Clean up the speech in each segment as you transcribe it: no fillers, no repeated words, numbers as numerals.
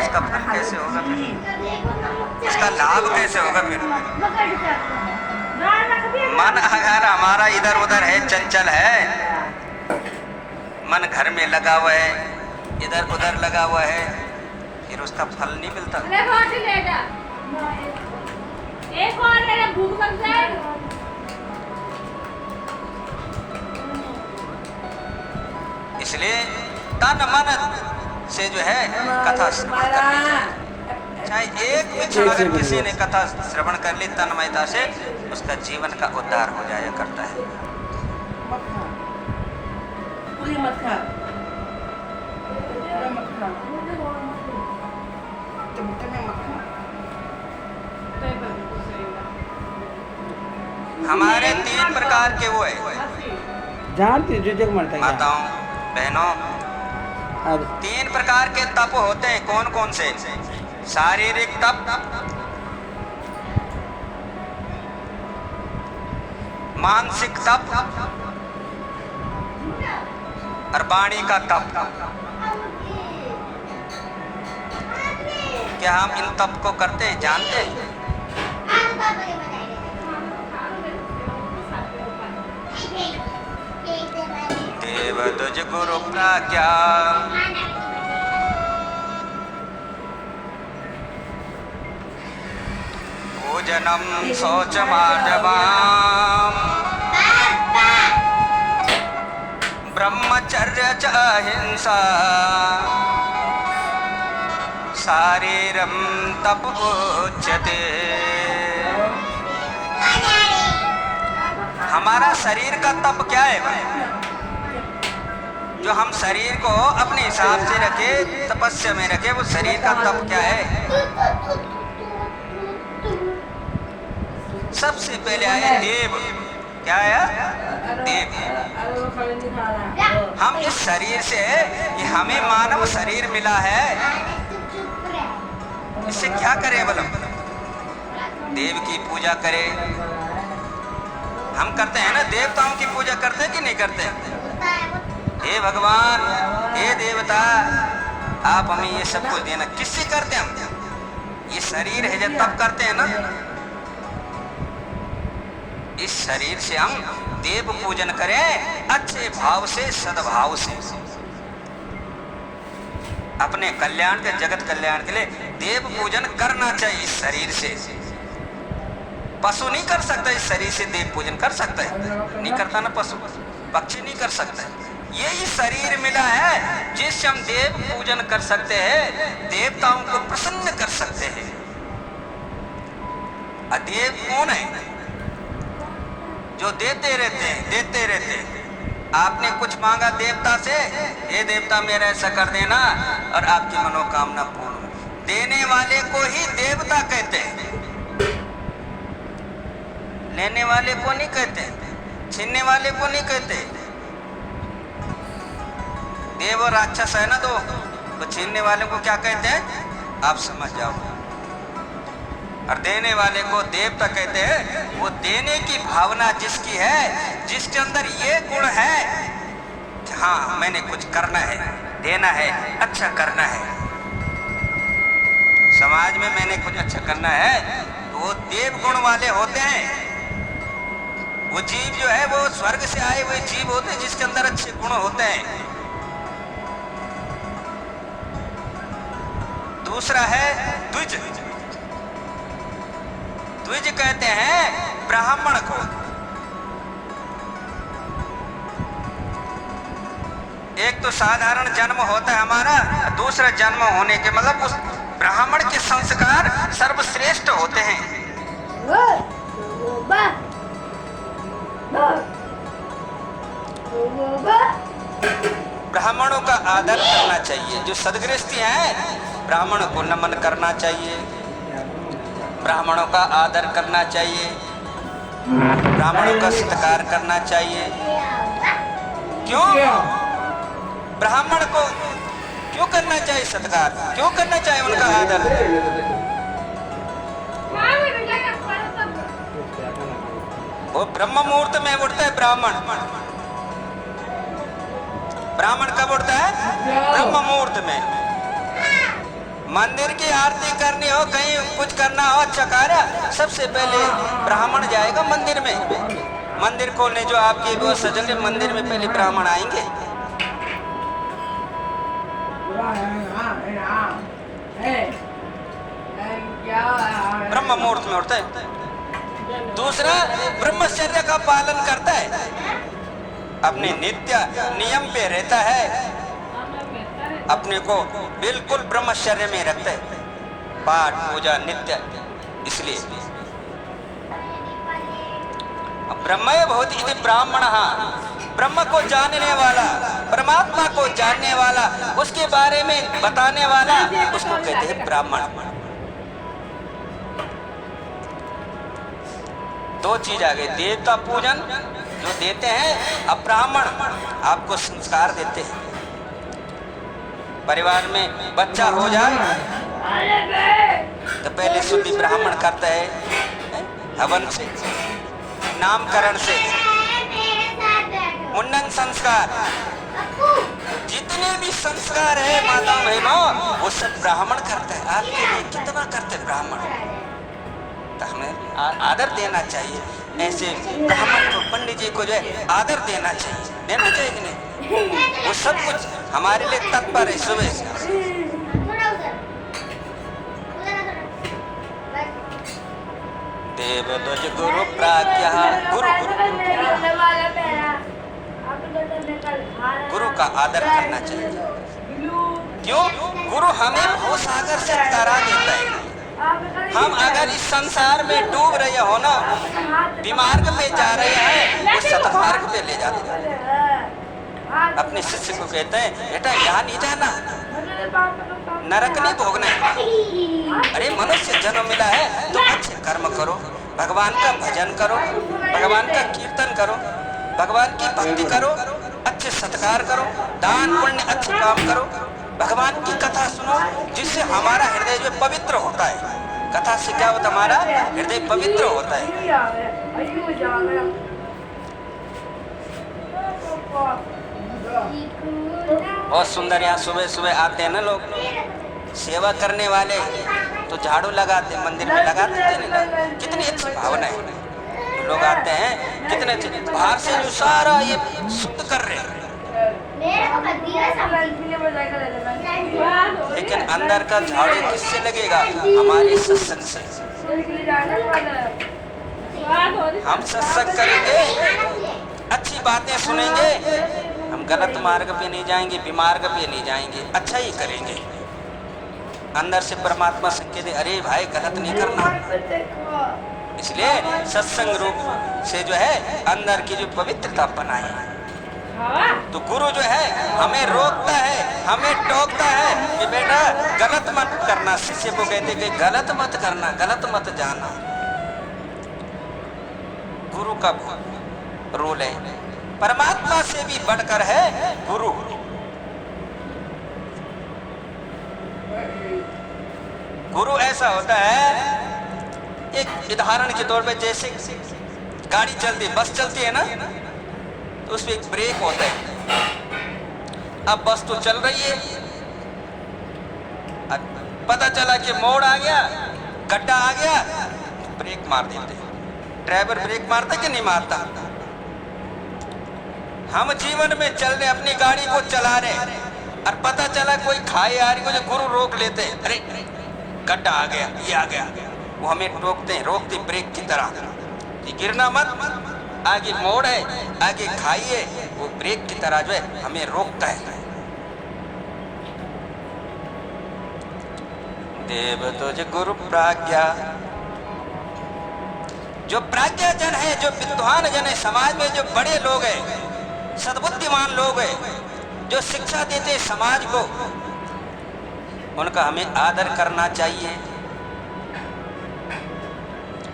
उसका फल कैसे होगा फिर, उसका लाभ कैसे होगा फिर। मन अगर हमारा इधर उधर है, चंचल है, मन घर में लगा हुआ है, इधर उधर लगा हुआ है, फिर उसका फल नहीं मिलता। एक और मेरा भूख लग जाए। इसलिए तन मन से जो है कथा श्रवण करनी चाहिए। चाहे एक भी क्षण अगर किसी ने कथा श्रवण कर ली तन्मयता से, उसका जीवन का उद्धार हो जाया करता है। हमारे 3 प्रकार के वो है माताओं बहनों, 3 प्रकार के तप होते हैं। कौन कौन से? शारीरिक तप, मानसिक तप और वाणी का तप। क्या हम इन तप को करते हैं, जानते हैं? देव तुझ गुरु प्राज्ञा, भोजनम शौचमार्जवम्, ब्रह्मचर्य च अहिंसा, शारीरम तप उच्यते। हमारा शरीर का तप क्या है भाई? जो हम शरीर को अपने हिसाब से रखे, तपस्या में रखे, वो शरीर का तप क्या है? सबसे पहले आया देव। क्या आया? देव। हम इस शरीर से, ये हमें मानव शरीर मिला है, इससे क्या करें बोलो? देव की पूजा करें। हम करते हैं ना, देवताओं की पूजा करते हैं कि नहीं करते? हे भगवान, हे देवता, आप हमें ये सब कुछ देना। किससे करते हैं हम? ये शरीर है जब तब करते हैं ना। इस शरीर से हम देव पूजन करें अच्छे भाव से, सद्भाव से, अपने कल्याण के, जगत कल्याण के लिए देव पूजन करना चाहिए इस शरीर से। पशु नहीं कर सकता, इस शरीर से देव पूजन कर सकता है? नहीं करता ना पशु, पक्षी नहीं कर सकता। यही शरीर मिला है जिससे हम देव पूजन कर सकते हैं, देवताओं को प्रसन्न कर सकते हैं। देव कौन है? जो देते रहते हैं, देते रहते हैं। आपने कुछ मांगा देवता से, हे देवता मेरा ऐसा कर देना और आपकी मनोकामना पूर्ण हो। देने वाले को ही देवता कहते हैं, लेने वाले को नहीं कहते, छीनने वाले को नहीं कहते। देव और राक्षस है ना दो, तो छीनने वाले को क्या कहते हैं आप समझ जाओ। और देने वाले को देवता कहते हैं। वो देने की भावना जिसकी है, जिसके अंदर ये गुण है कि हाँ मैंने कुछ करना है, देना है, अच्छा करना है, समाज में मैंने कुछ अच्छा करना है, तो वो देव गुण वाले होते हैं। वो जीव जो है वो स्वर्ग से आए हुए जीव होते हैं जिसके अंदर अच्छे गुण होते हैं। दूसरा है द्विज। द्विज कहते हैं ब्राह्मण को। एक तो साधारण जन्म होता है हमारा, दूसरा जन्म होने के मतलब उस ब्राह्मण के संस्कार सर्वश्रेष्ठ होते हैं। ब्राह्मणों का आदर करना चाहिए। जो सदगृहस्थी हैं, ब्राह्मणों को नमन करना चाहिए, ब्राह्मणों का आदर करना चाहिए, ब्राह्मणों का सत्कार करना चाहिए। क्यों? ब्राह्मण को क्यों करना चाहिए सत्कार? क्यों करना चाहिए उनका आदर? वो ब्रह्म मुहूर्त में उठता है ब्राह्मण। ब्राह्मण कब उठता है? ब्रह्म मुहूर्त में। मंदिर की आरती करनी हो, कहीं कुछ करना हो, अच्छा कार्य, सबसे पहले ब्राह्मण जाएगा मंदिर में। मंदिर खोलने जो आपकी वो सजेंगे, मंदिर में पहले ब्राह्मण आएंगे। ब्रह्म मुहूर्त में उठता है। दूसरा, ब्रह्मचर्य का पालन करता है, अपने नित्य नियम पे रहता है, अपने को बिल्कुल ब्रह्मचर्य में रखता है, पाठ पूजा नित्य। इसलिए ब्रह्म भवति इति ब्राह्मणः, ब्रह्म को जानने वाला, परमात्मा को जानने वाला, उसके बारे में बताने वाला, उसको कहते हैं ब्राह्मण। दो चीज आ गई, देवता पूजन जो देते हैं, अब ब्राह्मण आपको संस्कार देते हैं। परिवार में बच्चा हो जाए तो पहले शुद्धि ब्राह्मण करता है, हवन से, नामकरण से, मुंडन संस्कार, जितने भी संस्कार है माता बहनों, वो सब ब्राह्मण करता है। आपके लिए कितना करते ब्राह्मण, तो हमें आदर देना चाहिए। ऐसे ब्राह्मण को, पंडित जी को जो है आदर देना चाहिए, देना चाहिए कि नहीं? वो सब कुछ हमारे लिए तत्पर है सुबह से। देवध्वज गुरु प्राज्ञ, गुरु गुरु का आदर करना चाहिए। क्यों? गुरु हमें भवसागर से तरा देता है। हम अगर इस संसार में डूब रहे हो ना, विमार्ग पे जा रहे हैं, वो सतमार्ग पे ले जाते हैं। अपने शिष्य को कहते हैं, बेटा यहाँ नहीं जाना, नरक नहीं भोगना है। अरे मनुष्य जन्म मिला है तो अच्छे कर्म करो, भगवान का भजन करो, भगवान का कीर्तन करो, भगवान की भक्ति करो, अच्छे सत्कार करो, दान पुण्य अच्छे काम करो, भगवान की कथा सुनो, जिससे हमारा हृदय जो पवित्र होता है। कथा से क्या होता है? हमारा हृदय पवित्र होता है। बहुत सुंदर, यहाँ सुबह सुबह आते हैं ना लोग, सेवा करने वाले, तो झाड़ू लगाते, मंदिर में लगाते हैं। कितनी अच्छी भावना है। लोग आते हैं, कितने बाहर से जो सारा ये शुद्ध कर रहे हैं, लेकिन अंदर का झाड़ू किससे लगेगा? हमारे सत्संग से। हम सत्संग करेंगे, अच्छी बातें सुनेंगे, हम गलत मार्ग पे नहीं जाएंगे, विमार्ग पे नहीं जाएंगे, अच्छा ही करेंगे। अंदर से परमात्मा संकेत, अरे भाई गलत नहीं करना। इसलिए सत्संग रूप से जो है अंदर की जो पवित्रता बनाई है। तो गुरु जो है हमें रोकता है, हमें टोकता है कि बेटा गलत मत करना। शिष्य को कहते कि गलत मत करना, गलत मत जाना। गुरु का रोल है, परमात्मा से भी बढ़कर है गुरु। गुरु ऐसा होता है, एक उदाहरण के तौर पे, जैसे गाड़ी चलती, बस चलती है ना, तो उसमें एक ब्रेक होता है। अब बस तो चल रही है, अब पता चला कि मोड़ आ गया, गड्ढा आ गया, ब्रेक मार देते। ड्राइवर ब्रेक मारता कि नहीं मारता? हम जीवन में चल रहे, अपनी गाड़ी को चला रहे, और पता चला कोई खाई आ रही, मुझे गुरु रोक लेते, अरे गड्ढा आ गया, ये आ गया, वो हमें रोकते हैं, रोकते ब्रेक की तरह कि गिरना मत, आगे मोड़ है, आगे खाई है, वो ब्रेक की तरह जो है हमें रोकता है। देव तुझ गुरु प्राज्ञा, जो प्राज्ञा जन है, जो विद्वान जन है, समाज में जो बड़े लोग हैं, सद्बुद्धिमान लोग हैं, जो शिक्षा देते समाज को, उनका हमें आदर करना चाहिए।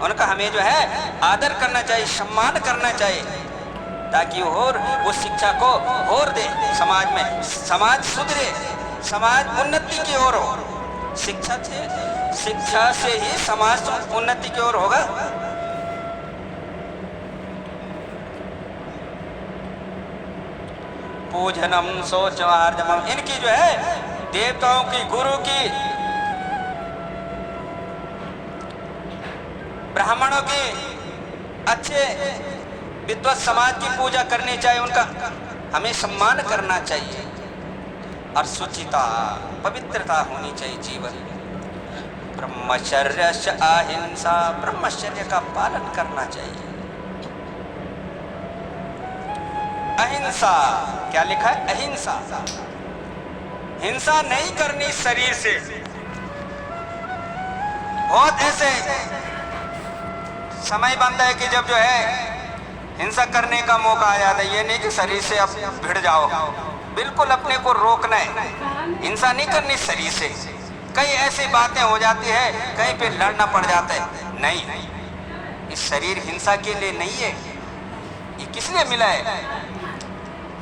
उनका हमें जो है आदर करना चाहिए, सम्मान करना चाहिए, ताकि और वो शिक्षा को और दे समाज में, समाज सुधरे, समाज उन्नति की ओर हो। शिक्षा से ही समाज उन्नति की ओर होगा। पूजनम सोचवार्जम, इनकी जो है देवताओं की, गुरु की ब्राह्मणों की अच्छे विद्वत समाज की पूजा करनी चाहिए, उनका हमें सम्मान करना चाहिए और शुचिता पवित्रता होनी चाहिए जीवन। ब्रह्मचर्य से अहिंसा, ब्रह्मचर्य का पालन करना चाहिए। अहिंसा क्या लिखा है? अहिंसा, हिंसा नहीं करनी शरीर से। बहुत ऐसे समय बनता है कि जब जो है हिंसा करने का मौका आ जाता है। ये नहीं कि शरीर से अब भिड़ जाओ, बिल्कुल अपने को रोकना है, हिंसा नहीं करनी शरीर से। कई ऐसी बातें हो जाती है, कहीं पे लड़ना पड़ जाता है। नहीं, इस शरीर हिंसा के लिए नहीं है, ये किस लिए मिला है?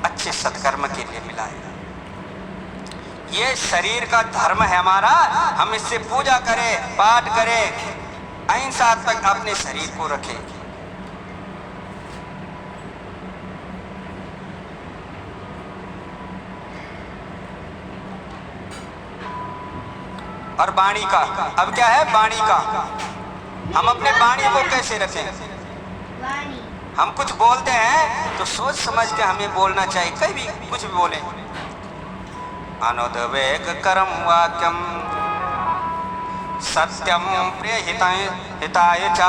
अच्छे सत्कर्म के लिए मिला है। ये शरीर का धर्म है हमारा, हम इससे पूजा करें, पाठ करें, अहिंसात्मक अपने शरीर को रखें। और वाणी का, अब क्या है वाणी का, हम अपने वाणी को कैसे रखें? हम कुछ बोलते हैं तो सोच समझ के हमें बोलना चाहिए, कहीं भी कुछ भी बोले। अनुद्वेग कर्म वाक्यम सत्यम प्रिय हिताय च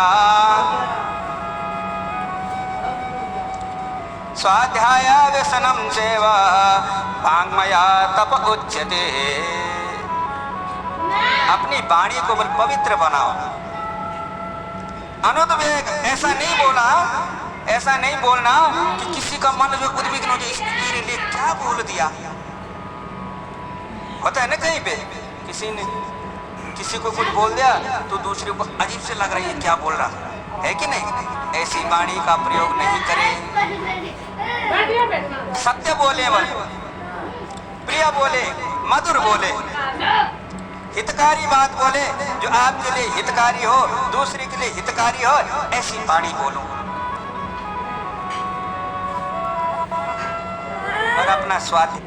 स्वाध्याय व्यसनम चैव वाङ्मया तप उच्यते। अपनी वाणी को पवित्र बनाओ। अनुद्वेग, ऐसा नहीं बोला, ऐसा नहीं बोलना कि किसी का मन जो उद्विग्न हो जाए, इसने मेरे लिए क्या बोल दिया। होता है ना कहीं पे, किसी ने किसी को कुछ बोल दिया तो दूसरे को अजीब से लग रही है, क्या बोल रहा है कि नहीं। ऐसी वाणी का प्रयोग नहीं करें। सत्य बोले, प्रिय बोले, मधुर बोले, हितकारी बात बोले, जो आपके लिए हितकारी हो, दूसरे के लिए हितकारी हो, ऐसी वाणी बोलो। और अपना स्वास्थ्य